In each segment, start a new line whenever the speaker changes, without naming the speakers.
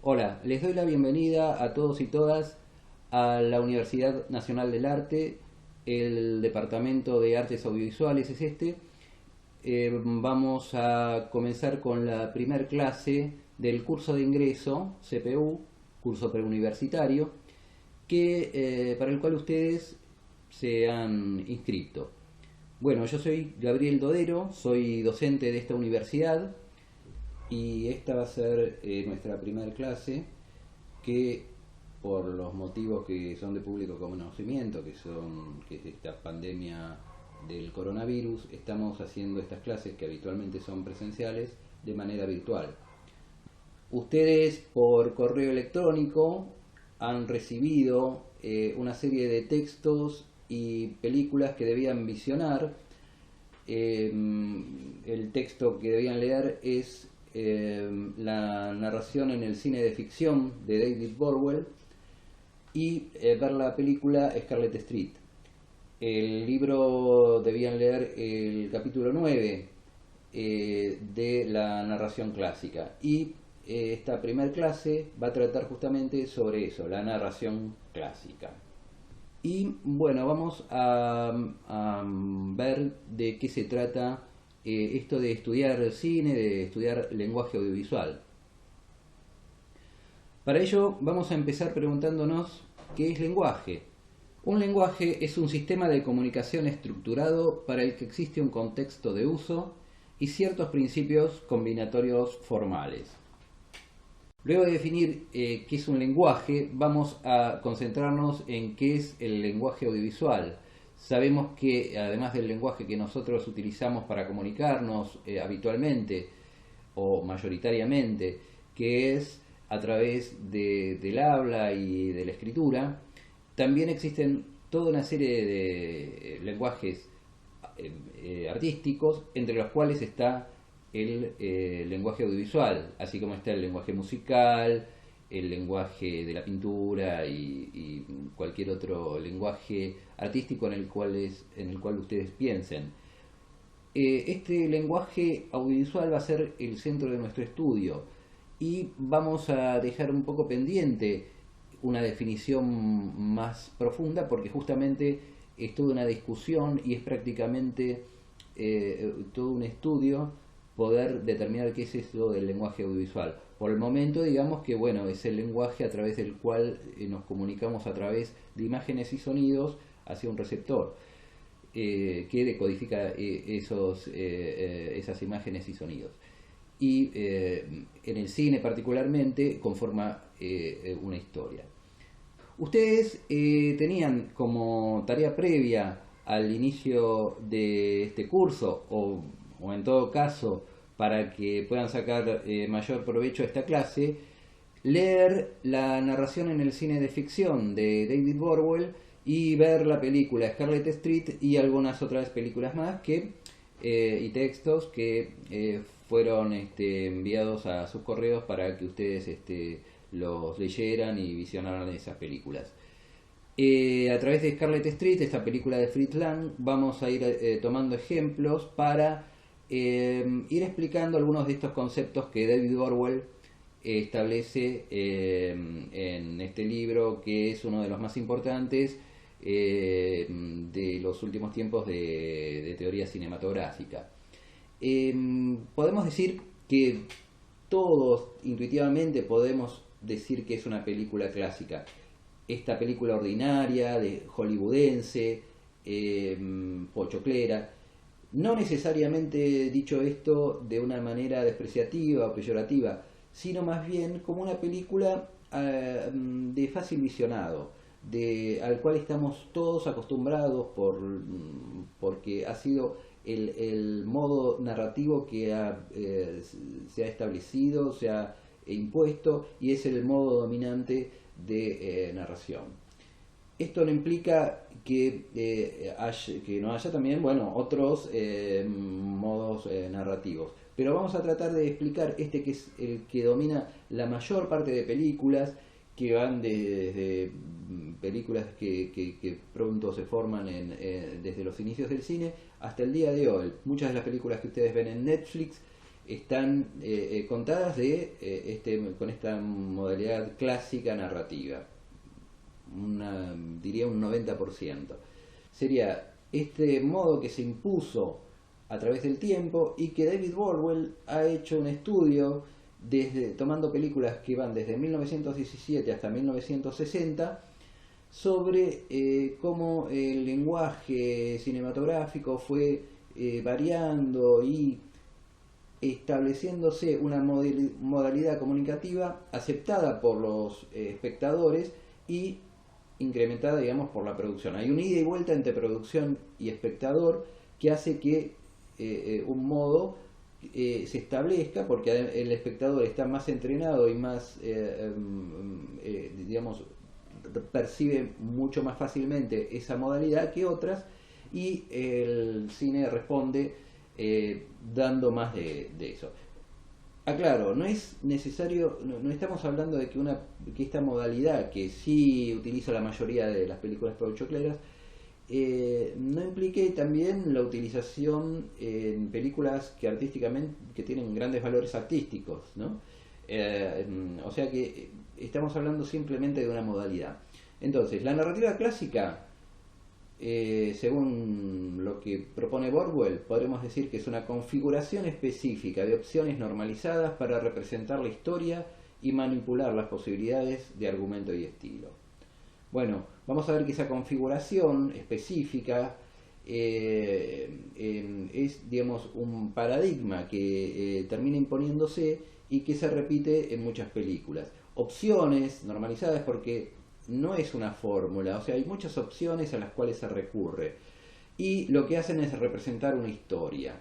Hola, les doy la bienvenida a todos y todas a la Universidad Nacional del Arte. El Departamento de Artes Audiovisuales es este. Vamos a comenzar con la primer clase del curso de ingreso, CPU, curso preuniversitario, para el cual ustedes se han inscrito. Bueno, yo soy Gabriel Dodero, soy docente de esta universidad y esta va a ser nuestra primera clase que, por los motivos que son de público conocimiento, que es esta pandemia del coronavirus, estamos haciendo estas clases que habitualmente son presenciales de manera virtual. Ustedes por correo electrónico han recibido una serie de textos y películas que debían visionar. El texto que debían leer es la narración en el cine de ficción de David Burwell y ver la película Scarlet Street. El libro debían leer el capítulo 9 de la narración clásica y esta primera clase va a tratar justamente sobre eso, la narración clásica. Y bueno, vamos a ver de qué se trata esto de estudiar cine, de estudiar lenguaje audiovisual. Para ello vamos a empezar preguntándonos qué es lenguaje. Un lenguaje es un sistema de comunicación estructurado para el que existe un contexto de uso y ciertos principios combinatorios formales. Luego de definir qué es un lenguaje, vamos a concentrarnos en qué es el lenguaje audiovisual. Sabemos que además del lenguaje que nosotros utilizamos para comunicarnos habitualmente o mayoritariamente, que es a través del habla y de la escritura, también existen toda una serie de lenguajes artísticos, entre los cuales está el lenguaje audiovisual, así como está el lenguaje musical, el lenguaje de la pintura y cualquier otro lenguaje artístico en el cual ustedes piensen. Este lenguaje audiovisual va a ser el centro de nuestro estudio y vamos a dejar un poco pendiente una definición más profunda porque justamente es toda una discusión y es prácticamente todo un estudio poder determinar qué es eso del lenguaje audiovisual. Por el momento digamos que bueno, es el lenguaje a través del cual nos comunicamos a través de imágenes y sonidos hacia un receptor que decodifica esas imágenes y sonidos. Y en el cine particularmente conforma una historia. Ustedes tenían como tarea previa al inicio de este curso o en todo caso para que puedan sacar mayor provecho de esta clase, leer la narración en el cine de ficción de David Burwell y ver la película Scarlet Street y algunas otras películas más y textos que fueron enviados a sus correos para que ustedes los leyeran y visionaran esas películas. A través de Scarlet Street, esta película de Fritz Lang, vamos a ir tomando ejemplos para ir explicando algunos de estos conceptos que David Orwell establece en este libro, que es uno de los más importantes de los últimos tiempos de teoría cinematográfica. Podemos decir que todos intuitivamente podemos decir que es una película clásica. Esta película ordinaria, de hollywoodense, pochoclera. No necesariamente dicho esto de una manera despreciativa o peyorativa, sino más bien como una película de fácil visionado, al cual estamos todos acostumbrados porque ha sido el modo narrativo que se ha establecido, se ha impuesto y es el modo dominante de narración. Esto no implica que no haya también otros modos narrativos, pero vamos a tratar de explicar este que es el que domina la mayor parte de películas, que van desde películas que pronto se forman desde los inicios del cine hasta el día de hoy. Muchas de las películas que ustedes ven en Netflix están contadas con esta modalidad clásica narrativa, diría un 90%. Sería este modo que se impuso a través del tiempo y que David Bordwell ha hecho un estudio tomando películas que van desde 1917 hasta 1960 sobre cómo el lenguaje cinematográfico fue variando y estableciéndose una modalidad comunicativa aceptada por los espectadores y incrementada, digamos, por la producción. Hay una ida y vuelta entre producción y espectador que hace que un modo se establezca, porque el espectador está más entrenado y más, digamos, percibe mucho más fácilmente esa modalidad que otras, y el cine responde dando más de eso. Aclaro, no es necesario, no estamos hablando de que esta modalidad, que sí utiliza la mayoría de las películas pochocleras, no implique también la utilización en películas que tienen grandes valores artísticos, ¿no? O sea que estamos hablando simplemente de una modalidad. Entonces, la narrativa clásica, según lo que propone Bordwell, podremos decir que es una configuración específica de opciones normalizadas para representar la historia y manipular las posibilidades de argumento y estilo. Bueno, vamos a ver que esa configuración específica es, digamos, un paradigma que termina imponiéndose y que se repite en muchas películas. Opciones normalizadas porque no es una fórmula, o sea, hay muchas opciones a las cuales se recurre y lo que hacen es representar una historia.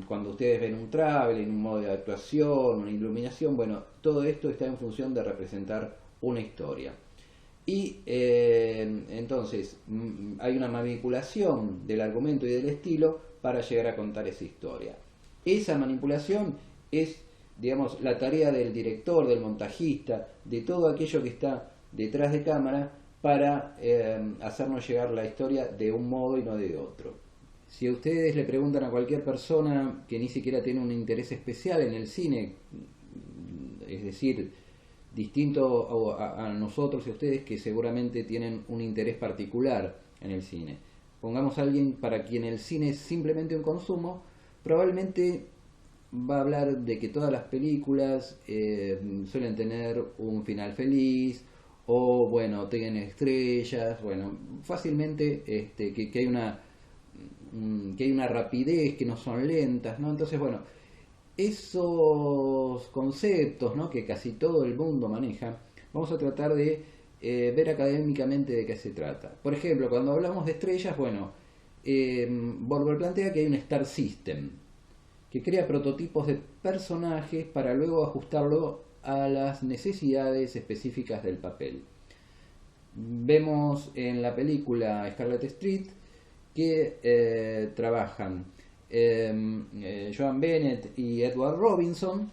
Cuando ustedes ven un traveling, un modo de actuación, una iluminación, bueno, todo esto está en función de representar una historia. Y entonces hay una manipulación del argumento y del estilo para llegar a contar esa historia. Esa manipulación es, digamos, la tarea del director, del montajista, de todo aquello que está detrás de cámara para hacernos llegar la historia de un modo y no de otro. Si ustedes le preguntan a cualquier persona que ni siquiera tiene un interés especial en el cine, es decir, distinto a nosotros y a ustedes que seguramente tienen un interés particular en el cine, pongamos a alguien para quien el cine es simplemente un consumo, probablemente va a hablar de que todas las películas suelen tener un final feliz, o bueno, tienen estrellas, bueno, fácilmente que hay una rapidez, que no son lentas, ¿no? Entonces, bueno, esos conceptos, ¿no?, que casi todo el mundo maneja, vamos a tratar de ver académicamente de qué se trata. Por ejemplo, cuando hablamos de estrellas, bueno, Bordwell plantea que hay un Star System, que crea prototipos de personajes para luego ajustarlo a las necesidades específicas del papel. Vemos en la película Scarlet Street que trabajan Joan Bennett y Edward Robinson,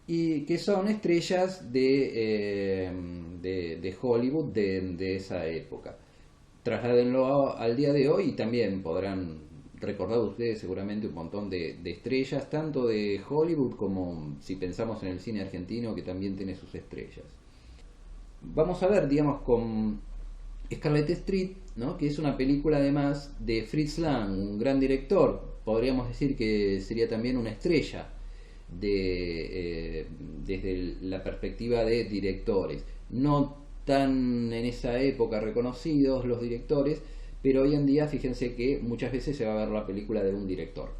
y que son estrellas de Hollywood de esa época. Trasládenlo al día de hoy y también podrán recordar ustedes seguramente un montón de estrellas, tanto de Hollywood como si pensamos en el cine argentino, que también tiene sus estrellas. Vamos a ver, digamos, con Scarlet Street, ¿no?, que es una película además de Fritz Lang, un gran director. Podríamos decir que sería también una estrella desde la perspectiva de directores. No tan en esa época reconocidos los directores, pero hoy en día fíjense que muchas veces se va a ver la película de un director.